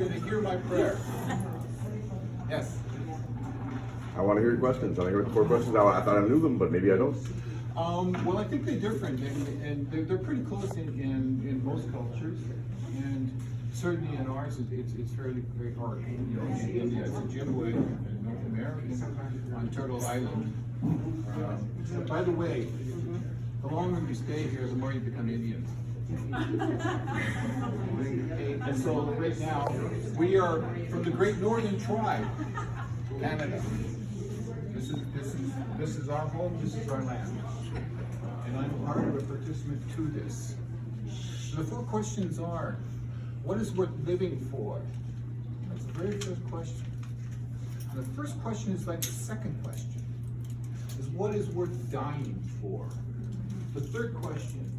going to hear my prayer. Yes. I want to hear your questions. I want to hear the 4 questions. I thought I knew them, but maybe I don't. Well, I think they're different, and they're pretty close in most cultures, and certainly in ours, it's fairly very hard. You know, in India, it's Ojibwe, in North America, on Turtle Island. By the way, the longer you stay here, the more you become Indian. And so right now, we are from the Great Northern Tribe, Canada. This is our home. This is our land, and I'm part of a participant to this. The 4 questions are: what is worth living for? That's the very first question. And the first question is like the second question: is what is worth dying for? The third question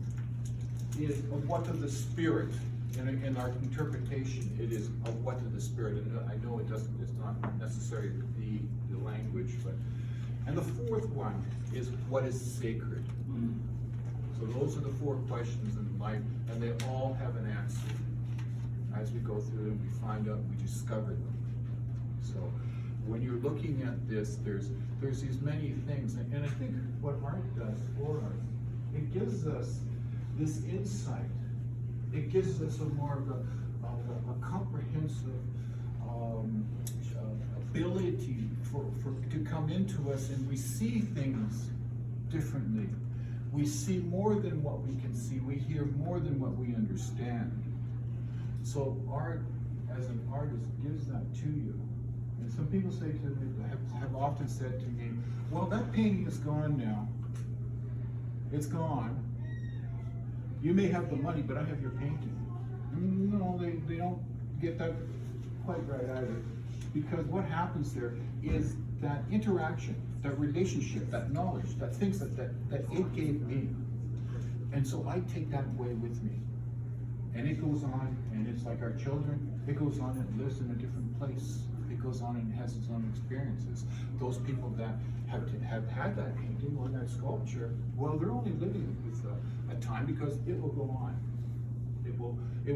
is of what of the spirit. In our interpretation, it is of what of the spirit. And I know it's not necessarily the language, but. And the 4th one is what is sacred. So those are the 4 questions in life, and they all have an answer. As we go through them, we find out, we discover them. So when you're looking at this, there's these many things, and I think what art does for us, it gives us this insight. It gives us a more of a comprehensive ability to come into us, and we see things differently. We see more than what we can see. We hear more than what we understand. So art, as an artist, gives that to you. And some people say to me, have often said to me, well, that painting is gone now. It's gone. You may have the money, but I have your painting. No, they don't get that quite right either. Because what happens there is that interaction, that relationship, that knowledge, that things that it gave me. And so I take that away with me. And it goes on, and it's like our children, it goes on and lives in a different place. It goes on and has its own experiences. Those people that have had that painting or that sculpture, well, they're only living with a time because it will go on. It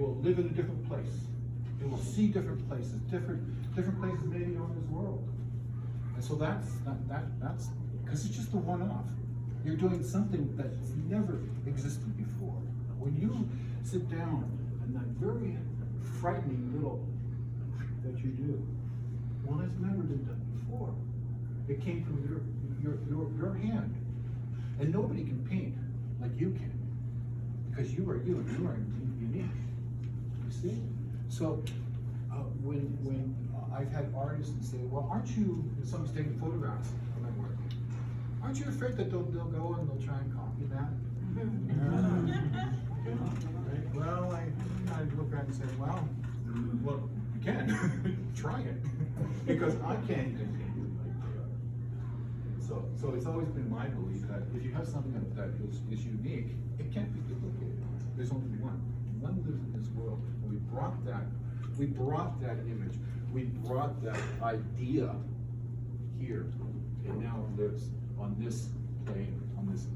will live in a different place. It will see different places, different places maybe on this world. And so that's because it's just a one-off. You're doing something that's never existed before. When you sit down and that very frightening little that you do, well, it's never been done before. It came from your hand, and nobody can paint like you can, because you are you, and you are unique. You see? So when I've had artists say, well, aren't you, if somebody's taking photographs of my work, aren't you afraid that they'll go and they'll try and copy that? Right? Well, I look around and say, well, you can try it, because I can't even paint it like they are. So it's always been my belief that if you have something that is unique, it can't be duplicated. There's only one. One lives in this world. And we brought that image. We brought that idea here. It now lives on this plane, on this